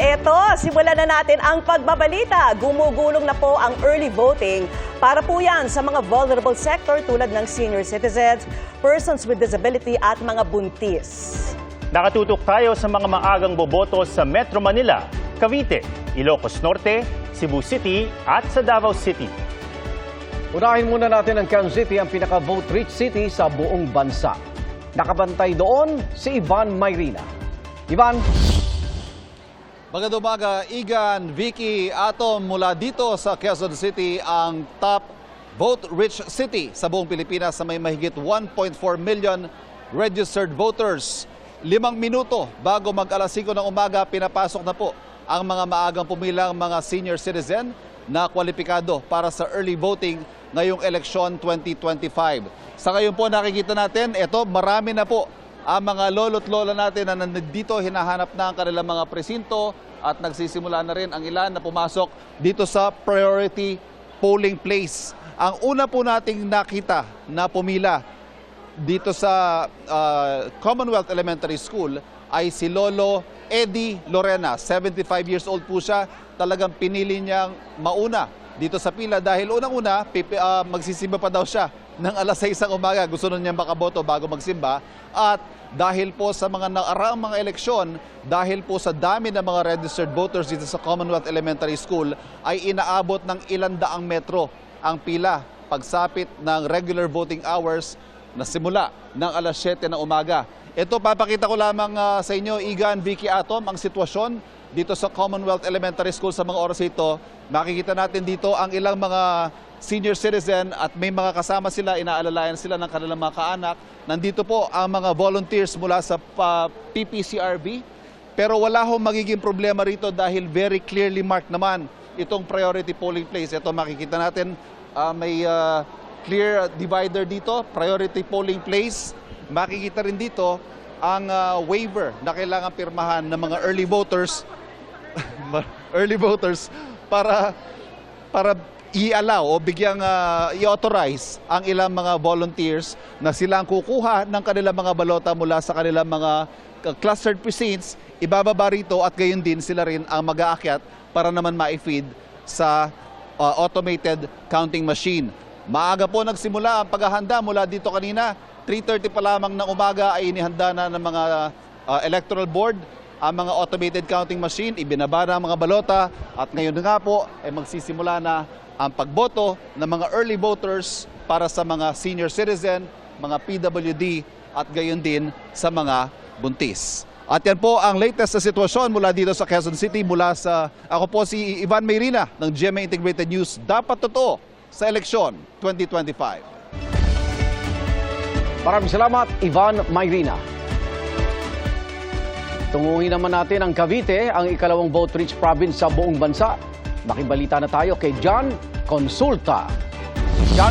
eto, simulan na natin ang pagbabalita. Gumugulong na po ang early voting para po yan sa mga vulnerable sector tulad ng senior citizens, persons with disability at mga buntis. Nakatutok tayo sa mga maagang boboto sa Metro Manila, Cavite, Ilocos Norte, Cebu City at sa Davao City. Unahin muna natin ang Quezon City, ang pinaka-vote-rich city sa buong bansa. Nakabantay doon si Ivan Mayrina. Ivan? Magandang umaga, Igan, Vicky, Atom, mula dito sa Quezon City, ang top vote-rich city sa buong Pilipinas sa may mahigit 1.4 million registered voters. 5 minuto bago mag-alas 5 ng umaga, pinapasok na po ang mga maagang pumilang mga senior citizen na kwalipikado para sa early voting ngayong eleksyon 2025. Sa ngayon po nakikita natin, marami na po ang mga lolo't lola natin na nandito, hinahanap na ang kanilang mga presinto at nagsisimula na rin ang ilan na pumasok dito sa priority polling place. Ang una po nating nakita na pumila dito sa Commonwealth Elementary School ay si Lolo Eddie Lorena. 75 years old po siya. Talagang pinili niyang mauna dito sa pila dahil unang-una magsisimba pa daw siya ng alas 6 ng umaga. Gusto nun niyang makaboto bago magsimba. At dahil po sa mga nakaraang mga eleksyon, dahil po sa dami ng mga registered voters dito sa Commonwealth Elementary School, ay inaabot ng 100 metro ang pila pagsapit ng regular voting hours na simula ng alas 7 ng umaga. Ito, papakita ko lamang sa inyo, Igan, Vicky, Atom, ang sitwasyon dito sa Commonwealth Elementary School sa mga oras ito. Makikita natin dito ang ilang mga senior citizen at may mga kasama sila, inaalalayan sila ng kanilang mga kaanak. Nandito po ang mga volunteers mula sa PPCRB. Pero wala hong magiging problema rito dahil very clearly marked naman itong priority polling place. Ito makikita natin, may clear divider dito, priority polling place. Makikita rin dito ang waiver na kailangan pirmahan ng mga early voters para i-allow o bigyang i-authorize ang ilang mga volunteers na silang kukuha ng kanilang mga balota mula sa kanilang mga clustered precincts, ibababa rito at gayon din sila rin ang mag-aakyat para naman ma-feed sa automated counting machine. Maaga po nagsimula ang paghahanda mula dito kanina. 3:30 pa lamang ng umaga ay inihanda na ng mga electoral board ang mga automated counting machine, ibinaba na ang mga balota at ngayon nga po ay magsisimula na ang pagboto ng mga early voters para sa mga senior citizen, mga PWD at gayon din sa mga buntis. At yan po ang latest na sitwasyon mula dito sa Quezon City. Ako po si Ivan Mayrina ng GMA Integrated News. Dapat totoo sa eleksyon 2025. Maraming salamat, Ivan Mayrina. Tunguhin naman natin ang Cavite, ang ikalawang vote-rich province sa buong bansa. Makibalita na tayo kay John Consulta. John?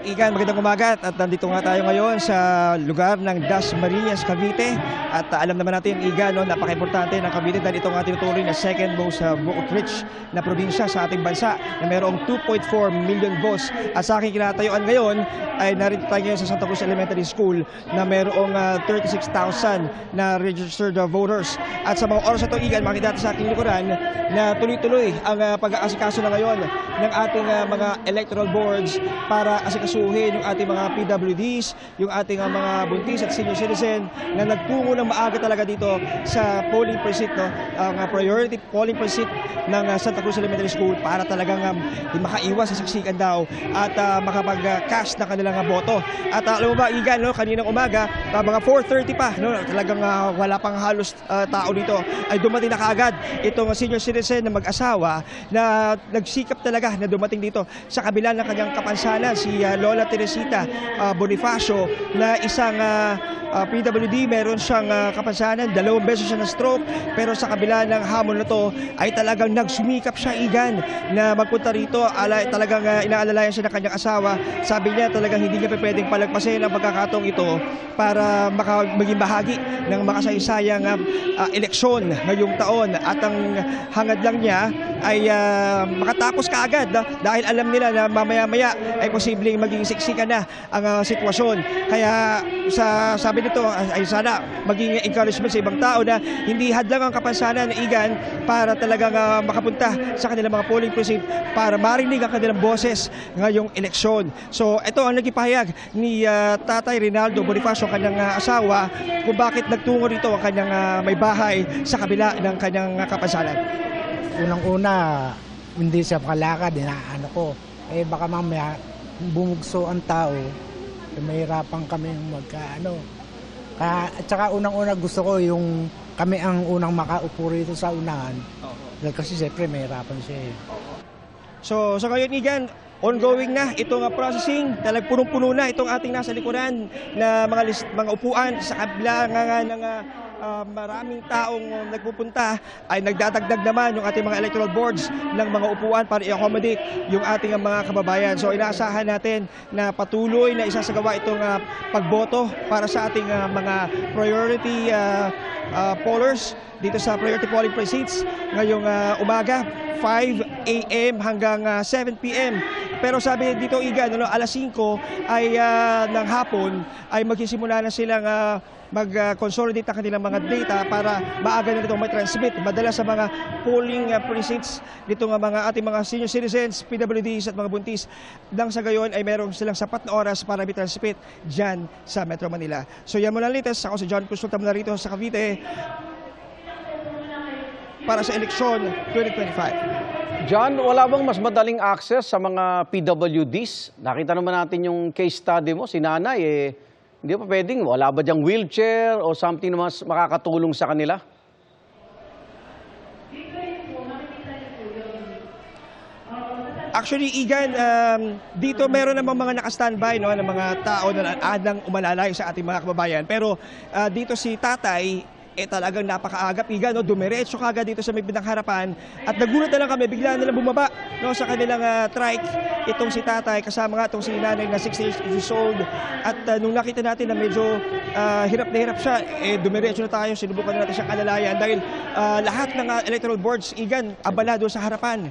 Igan, magandang umaga at nandito nga tayo ngayon sa lugar ng Dasmariñas, Cavite. At alam naman natin, Igan, napaka-importante ng Cavite dahil ito nga tinutuloy na second most vote-rich na probinsya sa ating bansa na mayroong 2.4 million votes. At sa aking kinatayuan ngayon ay narito tayo ngayon sa Santa Cruz Elementary School na mayroong 36,000 na registered voters. At sa mga oras na ito, Igan, makikita natin sa aking likuran na tuloy-tuloy ang pag-aasikaso na ngayon ng ating mga electoral boards para asikasuhin yung ating mga PWDs, yung ating mga buntis at senior citizen na nagtungo ng maaga talaga dito sa polling precinct, ang priority polling precinct ng Santa Cruz Elementary School para talagang makaiwas sa siksikan daw at makapag-cast ng kanilang boto. At alam mo ba, Igan, kaninang umaga, mga 4:30 pa, talagang wala pang halos tao dito, ay dumating na kaagad itong senior citizen na mag-asawa na nagsikap talaga na dumating dito sa kabila ng kanyang kapansanan, si Lola Teresita Bonifacio na isang PWD. Meron siyang kapansanan, 2 beses siya na stroke, pero sa kabila ng hamon na to ay talagang nagsumikap siya, Igan, na magpunta rito. Talagang inaalalayan siya ng kanyang asawa. Sabi niya talagang hindi niya pwedeng palagpasin ang pagkakataong ito para maging bahagi ng makasaysayang eleksyon ngayong taon. At ang hangad lang niya ay makatapos kaagad dahil alam nila na mamaya-maya ay posibleng maging siksikan na ang sitwasyon. Kaya sabi nito ay sana maging encouragement sa ibang tao na hindi hadlang ang kapansanan ng Igan para talagang makapunta sa kanilang mga polling precinct para marinig ang kanilang boses ngayong eleksyon. So ito ang nagipahayag ni Tatay Rinaldo Bonifacio, kanyang asawa, kung bakit nagtungo rito ang kanyang may bahay sa kabila ng kanyang kapansanan. Unang-una, hindi siya makalakad, inaano ko. Baka mamaya bumugso ang tao, mahirapan kami magkaano. At saka unang-una gusto ko yung kami ang unang makaupo rito sa unahan. Kasi siyempre mahirapan siya eh. So ngayon, Igan, ongoing na itong processing. Talagang punong-puno na itong ating nasa likuran na mga upuan sa kabila ng maraming taong nagpupunta ay nagdadagdag naman yung ating mga electoral boards ng mga upuan para i-accommodate yung ating mga kababayan. So inaasahan natin na patuloy na isasagawa itong pagboto para sa ating mga priority pollers dito sa priority polling precincts ngayong umaga, 5 a.m. hanggang 7 p.m. Pero sabi dito, Igan, alas 5 ay ng hapon ay magsisimula na silang mag-consolidate ang kanilang mga data para maaga na nitong may transmit madala sa mga polling precincts dito nga mga ating mga senior citizens, PWDs at mga buntis. Nang sa gayon ay meron silang sapat na oras para i-transmit dyan sa Metro Manila. So yan muna latest. Ako si John Consulta mula rito sa Cavite para sa eleksyon 2025. John, wala bang mas madaling access sa mga PWDs? Nakita naman natin yung case study mo, si nanay, hindi pa pwedeng, wala ba diyang wheelchair o something na mas makakatulong sa kanila? Actually, Igan, dito meron namang mga naka-standby ng mga tao na adang umalalay sa ating mga kababayan. Pero dito si tatay, talagang napakaagap, Igan, dumiretso kagad dito sa may bindang harapan at nagulat na lang kami, bigla nilang bumaba sa kanilang trike itong si tatay kasama nga itong si nanay na 60 years old at nung nakita natin na medyo hirap na hirap siya, dumiretso na tayo, sinubukan na natin siyang alalayan dahil lahat ng electoral boards, Igan, abala doon sa harapan.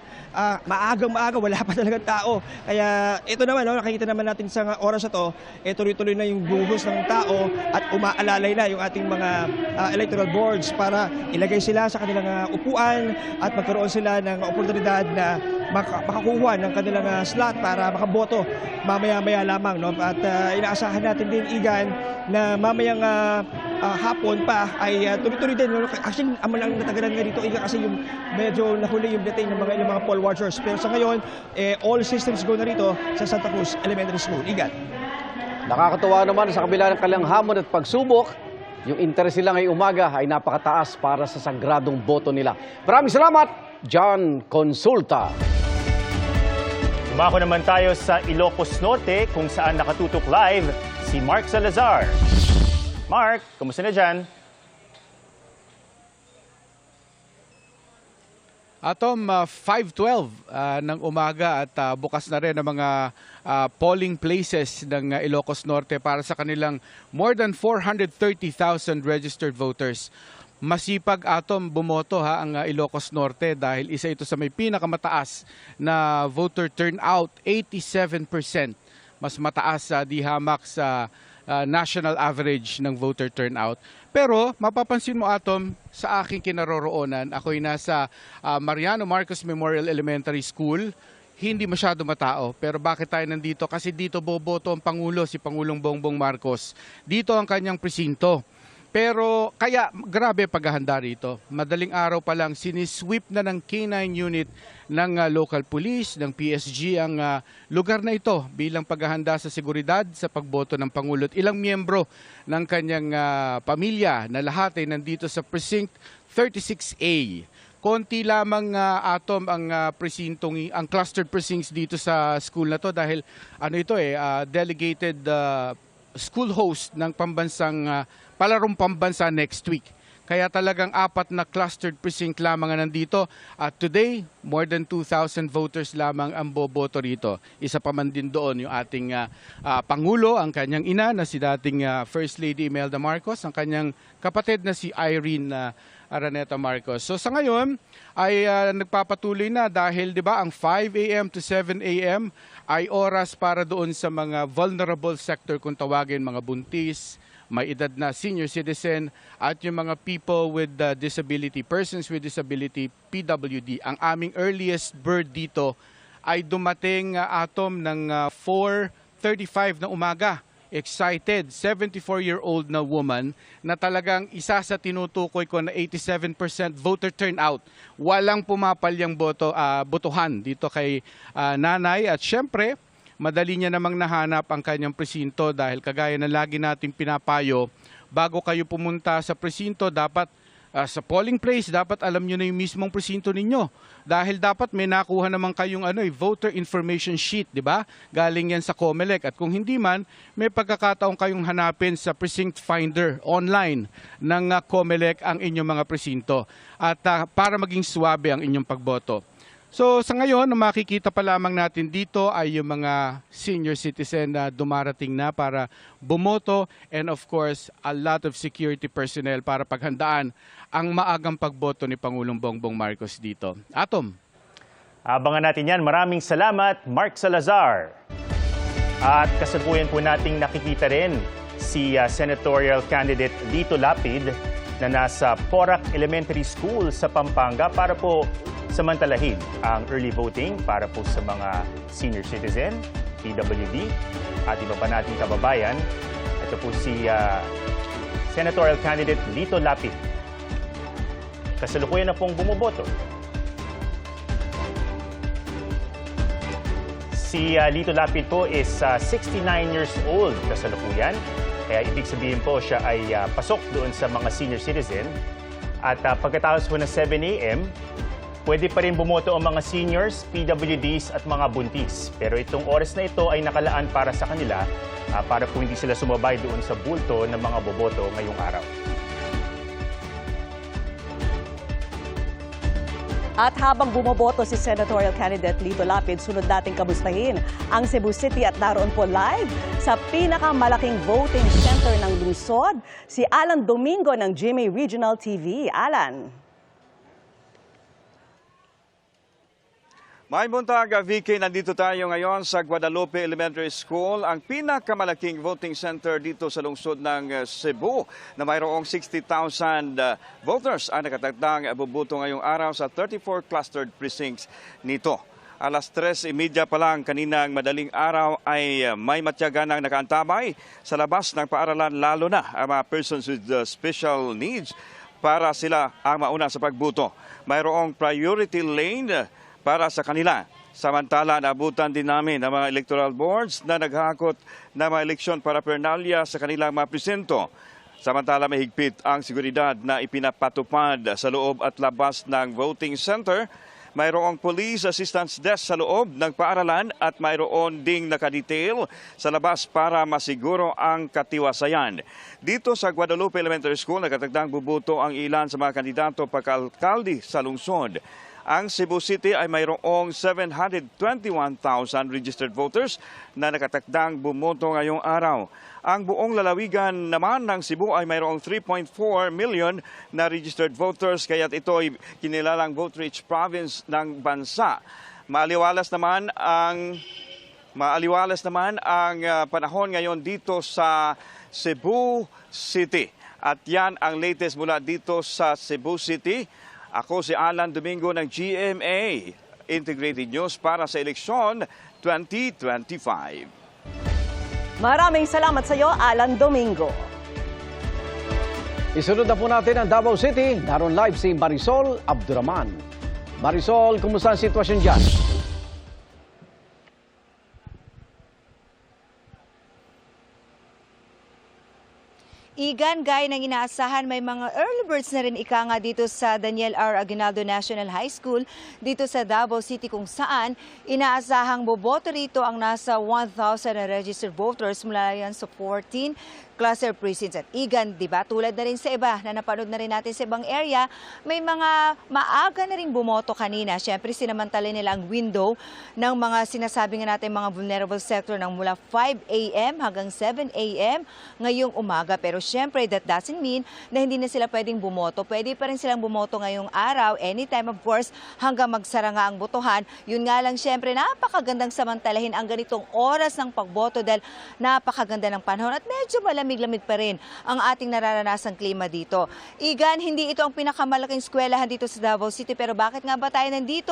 Maaga, wala pa talagang tao. Kaya ito naman, nakikita naman natin sa oras na to, tuloy-tuloy na yung buhos ng tao at umaalalay na yung ating mga electoral boards para ilagay sila sa kanilang upuan at magkaroon sila ng oportunidad na makakuha ng kanilang slot para makaboto mamaya-maya lamang. At inaasahan natin din, Igan, na mamayang hapon pa ay tuloy-tuloy din. Actually, ang natagalan nga dito, Igan, kasi yung medyo nahuli yung detain ng mga ilang mga poll watchers. Pero sa ngayon, all systems go na rito sa Santa Cruz Elementary School. Igan. Nakakatuwa naman sa kabila ng kanilang hamon at pagsubok, yung interes nila ngayong umaga ay napakataas para sa sagradong boto nila. Maraming salamat, John Consulta. Umako naman tayo sa Ilocos Norte kung saan nakatutok live si Mark Salazar. Mark, kumusta na dyan? Atom, 5:12 ng umaga at bukas na rin ang mga polling places ng Ilocos Norte para sa kanilang more than 430,000 registered voters. Masipag, Atom, bumoto ang Ilocos Norte dahil isa ito sa may pinakamataas na voter turnout, 87%. Mas mataas di hamak sa national average ng voter turnout. Pero mapapansin mo, Atom, sa aking kinaroroonan, ako'y nasa Mariano Marcos Memorial Elementary School. Hindi masyado matao. Pero bakit tayo nandito? Kasi dito boboto ang Pangulo, si Pangulong Bongbong Marcos. Dito ang kanyang presinto. Pero kaya grabe paghahanda rito. Madaling araw pa lang sinisweep na ng K9 unit ng local police, ng PSG ang lugar na ito bilang paghahanda sa seguridad sa pagboto ng Pangulo. At ilang miyembro ng kanyang pamilya na lahat ay nandito sa Precinct 36A. Konti lamang Atom ang presintong, ang clustered precincts dito sa school na to dahil delegated school host ng palarong pambansa next week. Kaya talagang 4 na clustered precinct lamang ang nandito. At today, more than 2,000 voters lamang ang boboto rito. Isa pa man din doon yung ating Pangulo, ang kanyang ina na si dating First Lady Imelda Marcos, ang kanyang kapatid na si Irene Araneta Marcos. So sa ngayon ay nagpapatuloy na dahil 'di ba ang 5 a.m. to 7 a.m. ay oras para doon sa mga vulnerable sector kung tawagin, mga buntis, may edad na senior citizen at yung mga people with disability, persons with disability, PWD. Ang aming earliest bird dito ay dumating atom ng 4:35 ng umaga. Excited, 74-year-old na woman na talagang isa sa tinutukoy ko na 87% voter turnout. Walang pumapalyang botohan dito kay nanay at syempre, madali niya namang nahanap ang kanyang presinto dahil kagaya na lagi nating pinapayo, bago kayo pumunta sa presinto, dapat sa polling place, dapat alam nyo na yung mismong presinto ninyo. Dahil dapat may nakuha naman kayong voter information sheet, di ba? Galing yan sa COMELEC. At kung hindi man, may pagkakataon kayong hanapin sa precinct finder online ng COMELEC ang inyong mga presinto. At para maging swabe ang inyong pagboto. So sa ngayon, ang makikita pa lamang natin dito ay yung mga senior citizen na dumarating na para bumoto and of course, a lot of security personnel para paghandaan ang maagang pagboto ni Pangulong Bongbong Marcos dito. Atom. Abangan natin yan. Maraming salamat, Mark Salazar. At kasalukuyan po nating nakikita rin si senatorial candidate Lito Lapid na nasa Porac Elementary School sa Pampanga para po samantalahin ang early voting para po sa mga senior citizen, PWD, at iba pa nating kababayan. Ito po si senatorial candidate Lito Lapid. Kasalukuyan na pong bumoboto. Si Lito Lapid po is 69 years old kasalukuyan. Kaya ibig sabihin po siya ay pasok doon sa mga senior citizen. At pagkatapos po ng 7 a.m., pwede pa rin bumoto ang mga seniors, PWDs at mga buntis. Pero itong oras na ito ay nakalaan para sa kanila para po hindi sila sumabay doon sa bulto ng mga boboto ngayong araw. At habang bumoboto si senatorial candidate Lito Lapid, sunod nating kamustahin ang Cebu City at naroon po live sa pinakamalaking voting center ng lungsod, si Alan Domingo ng GMA Regional TV. Alan. May buntag, Vicky, nandito tayo ngayon sa Guadalupe Elementary School, ang pinakamalaking voting center dito sa lungsod ng Cebu na mayroong 60,000 voters ang nakatagdang bubuto ngayong araw sa 34 clustered precincts nito. Alas 3:30 pa lang kaninang madaling araw ay may matyaga ng nakaantabay sa labas ng paaralan, lalo na ang mga persons with special needs para sila ang mauna sa pagbuto. Mayroong priority lane para sa kanila. Samantala, naabutan din namin ang mga electoral boards na naghakot na mga eleksyon paraphernalia sa kanilang mga presinto. Samantala, mahigpit ang seguridad na ipinapatupad sa loob at labas ng voting center. Mayroong police assistance desk sa loob ng paaralan at mayroon ding nakadetail sa labas para masiguro ang katiwasayan. Dito sa Guadalupe Elementary School, nakatagdang bubuto ang ilan sa mga kandidato pagka-alkalde sa lungsod. Ang Cebu City ay mayroong 721,000 registered voters na nakatakdang bumoto ngayong araw. Ang buong lalawigan naman ng Cebu ay mayroong 3.4 million na registered voters, kaya't ito ay kinilalang vote-rich province ng bansa. Maaliwalas naman ang panahon ngayon dito sa Cebu City. At yan ang latest mula dito sa Cebu City. Ako si Alan Domingo ng GMA Integrated News para sa eleksyon 2025. Maraming salamat sa iyo, Alan Domingo. Isunod na po natin ang Davao City. Naroon live si Marisol Abduraman. Marisol, kumusta ang sitwasyon dyan? Igan, gaya ng inaasahan, may mga early birds na rin ika nga dito sa Daniel R. Aguinaldo National High School dito sa Davao City, kung saan inaasahang boboto rito ang nasa 1,000 na registered voters mula yan sa 14 cluster precincts. At Igan, di ba, tulad na rin sa iba na napanood na rin natin sa ibang area, may mga maaga na rin bumoto kanina. Siyempre, sinamantala nila ang window ng mga sinasabi nga natin mga vulnerable sector ng mula 5 a.m. hanggang 7 a.m. ngayong umaga. Pero syempre that doesn't mean na hindi na sila pwedeng bumoto. Pwede pa rin silang bumoto ngayong araw, anytime of course, hanggang magsara nga ang botohan. Yun nga lang syempre, napakagandang samantalahin ang ganitong oras ng pagboto dahil napakaganda ng panahon at medyo malamig-lamig pa rin ang ating nararanasang klima dito. Igan, hindi ito ang pinakamalaking eskwelahan dito sa Davao City, pero bakit nga ba tayo nandito?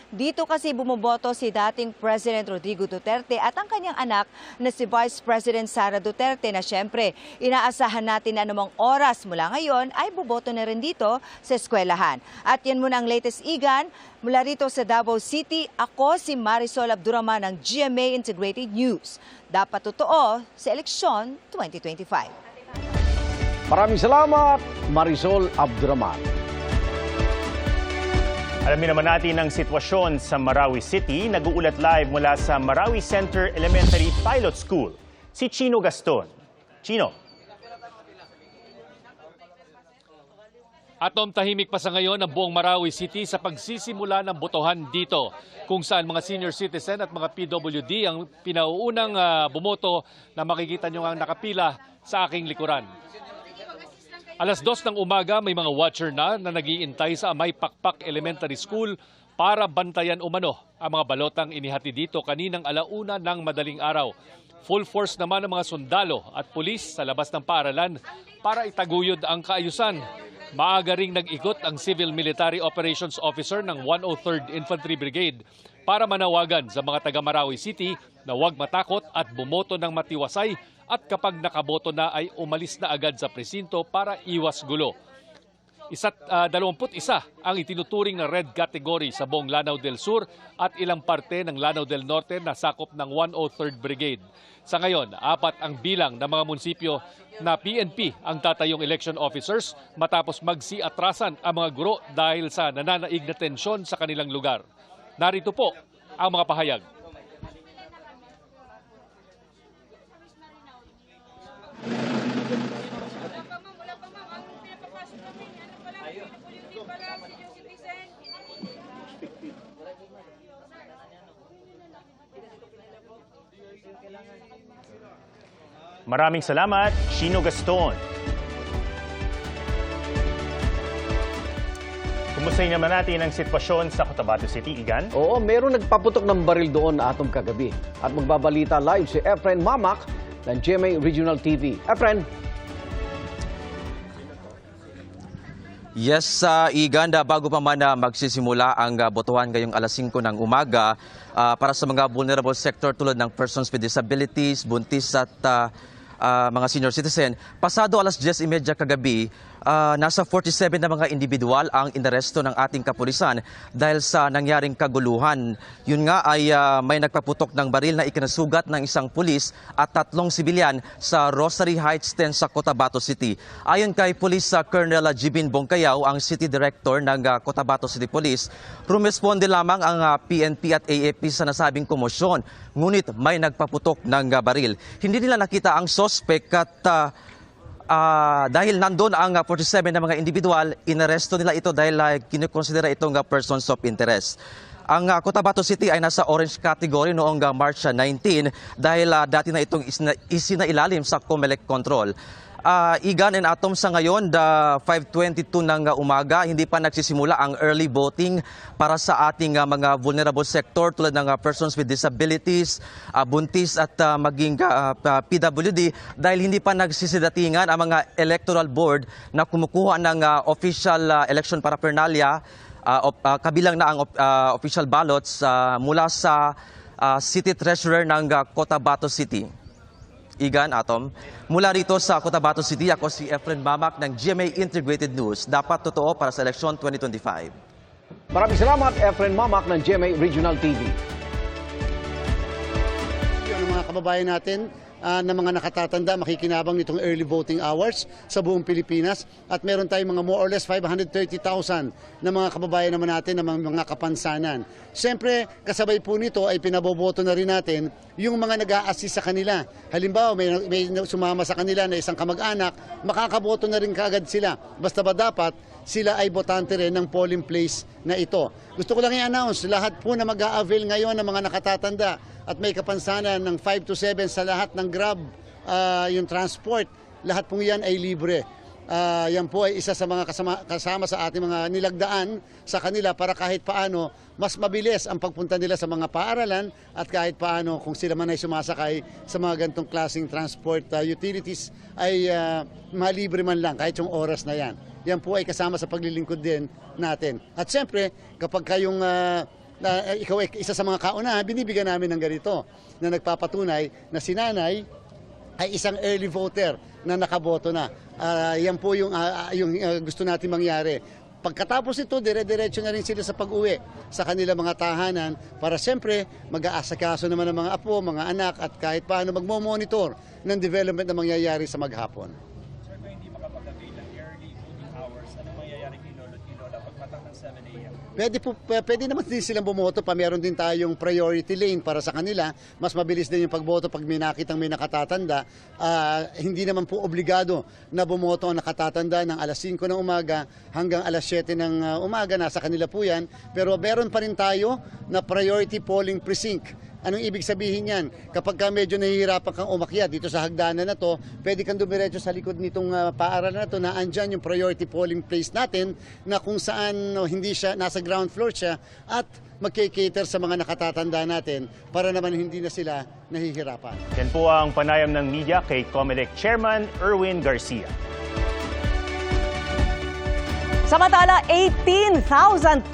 Dito kasi bumoboto si dating President Rodrigo Duterte at ang kanyang anak na si Vice President Sara Duterte na syempre inaasahan natin na anumang oras mula ngayon ay boboto na rin dito sa eskwelahan. At yan muna ang latest, Igan. Mula rito sa Davao City, ako si Marisol Abduraman ng GMA Integrated News. Dapat totoo sa eleksyon 2025. Maraming salamat, Marisol Abduraman. Alamin naman natin ang sitwasyon sa Marawi City. Nag-uulat live mula sa Marawi Center Elementary Pilot School. Si Chino Gaston. Chino. Atom, tahimik pa sa ngayon ang buong Marawi City sa pagsisimula ng botohan dito, kung saan mga senior citizen at mga PWD ang pinauunang bumoto na makikita nyo ang nakapila sa aking likuran. Alas 2 ng umaga, may mga watcher na nag-iintay sa Amay Pakpak Elementary School para bantayan umano ang mga balotang inihati dito kaninang 1:00 ng madaling araw. Full force naman ang mga sundalo at pulis sa labas ng paaralan para itaguyod ang kaayusan. Maaga ring nag-ikot ang Civil Military Operations Officer ng 103rd Infantry Brigade para manawagan sa mga taga Marawi City na huwag matakot at bumoto ng matiwasay at kapag nakaboto na ay umalis na agad sa presinto para iwas gulo. 21 ang itinuturing na red category sa buong Lanao del Sur at ilang parte ng Lanao del Norte na sakop ng 103rd Brigade. Sa ngayon, 4 ang bilang ng mga munisipyo na PNP ang tatayong election officers matapos magsiatrasan ang mga guro dahil sa nananaig na tensyon sa kanilang lugar. Narito po ang mga pahayag. Maraming salamat, Chino Gaston. Kumustahin naman natin ang sitwasyon sa Cotabato City, Igan? Oo, meron nagpaputok ng baril doon na Atom kagabi. At magbabalita live si Efren Mamak ng GMA Regional TV. Efren. Yes, Iganda, bago pa man magsisimula ang botohan ngayong alas 5 ng umaga para sa mga vulnerable sector tulad ng persons with disabilities, buntis at mga senior citizen, pasado alas 10:30 kagabi, nasa 47 na mga individual ang inaresto ng ating kapulisan dahil sa nangyaring kaguluhan. Yun nga ay may nagpaputok ng baril na ikinasugat ng isang pulis at 3 sibilyan sa Rosary Heights 10 sa Cotabato City. Ayon kay Police Colonel Jibin Bongkayaw, ang City Director ng Cotabato City Police, rumesponde lamang ang PNP at AFP sa nasabing komosyon, ngunit may nagpaputok ng baril. Hindi nila nakita ang suspect at dahil nandun ang 47 na mga individual, inaresto nila ito dahil kinukonsidera itong persons of interest. Ang Cotabato City ay nasa orange category noong March 19 dahil dati na itong isinailalim sa COMELEC control. Igan and Atom, sa ngayon, 5:22 ng umaga, hindi pa nagsisimula ang early voting para sa ating mga vulnerable sector tulad ng persons with disabilities, buntis at maging PWD dahil hindi pa nagsisidatingan ang mga electoral board na kumukuha ng official election paraphernalia, kabilang na ang official ballots mula sa City Treasurer ng Cotabato City. Igan, Atom. Mula rito sa Cotabato City, ako si Efren Mamak ng GMA Integrated News. Dapat totoo para sa eleksyon 2025. Maraming salamat, Efren Mamak ng GMA Regional TV. Ang mga kababayan natin na mga nakatatanda makikinabang nitong early voting hours sa buong Pilipinas at meron tayong mga more or less 530,000 na mga kababayan naman natin na mga kapansanan. Siyempre, kasabay po nito ay pinaboboto na rin natin yung mga nag-a-assist sa kanila. Halimbawa, may sumama sa kanila na isang kamag-anak, makakaboto na rin kaagad sila. Basta ba dapat sila ay botante rin ng polling place na ito. Gusto ko lang i-announce, lahat po na mag-a-avail ngayon ng mga nakatatanda at may kapansanan ng 5 to 7 sa lahat ng Grab, yung transport, lahat pong yan ay libre. Yan po ay isa sa mga kasama sa ating mga nilagdaan sa kanila para kahit paano mas mabilis ang pagpunta nila sa mga paaralan at kahit paano kung sila man ay sumasakay sa mga ganitong klaseng transport utilities ay malibre man lang kahit yung oras na yan. Yan po ay kasama sa paglilingkod din natin. At siyempre, kapag kayong ikaw ay isa sa mga kaunahan, binibigyan namin ng ganito na nagpapatunay na si nanay ay isang early voter na nakaboto na. Yan po yung gusto natin mangyari. Pagkatapos ito, dire-diretso na rin sila sa pag-uwi sa kanilang mga tahanan para siyempre mag-aasikaso naman ng mga apo, mga anak at kahit paano magmo-monitor ng development na mangyayari sa maghapon. Sir, kung hindi makapag-avail ng early voting hours, ano mangyayari kay lolo't lola pag matang ng 7 a.m.? Pwede naman din silang bumoto pa. Meron din tayong priority lane para sa kanila. Mas mabilis din yung pagboto pag may nakitang may nakatatanda. Hindi naman po obligado na bumoto ang nakatatanda ng alas 5 ng umaga hanggang alas 7 ng umaga. Nasa kanila po yan. Pero meron pa rin tayo na priority polling precinct. Anong ibig sabihin yan? Kapag medyo nahihirapan kang umakyat dito sa hagdanan na to, pwede kang dumiretso sa likod nitong paaralan na to na andyan yung priority polling place natin na kung saan hindi siya, nasa ground floor siya at magkikater sa mga nakatatanda natin para naman hindi na sila nahihirapan. Yan po ang panayam ng media kay COMELEC Chairman Erwin Garcia. Samantala, 18,255.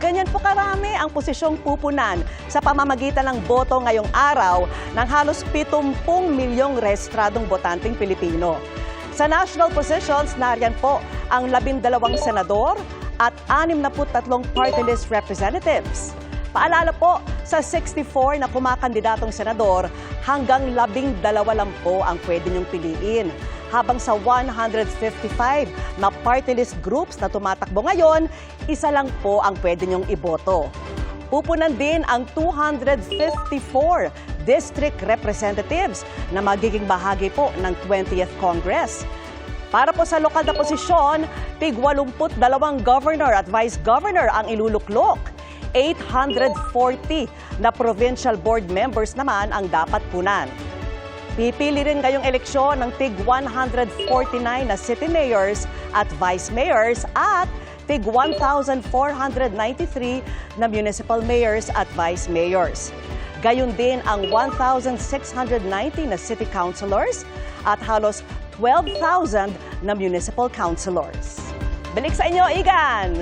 Ganyan po karami ang posisyong pupunan sa pamamagitan ng boto ngayong araw ng halos 70 milyong rehistradong botanteng Pilipino. Sa national positions, nariyan po ang 12 senador at 63 party list representatives. Paalala po, sa 64 na kumakandidatong senador, hanggang 12 lang po ang pwede niyong piliin. Habang sa 155 na party list groups na tumatakbo ngayon, isa lang po ang pwede niyong iboto. Pupunan din ang 254 district representatives na magiging bahagi po ng 20th Congress. Para po sa lokal na posisyon, tig 82 governor at vice governor ang iluluklok. 840 na provincial board members naman ang dapat punan. Pipili rin ngayong eleksyon ng tig 149 na city mayors at vice mayors at tig 1,493 na municipal mayors at vice mayors. Gayon din ang 1,690 na city councilors at halos 12,000 na municipal councilors. Balik sa inyo, Igan!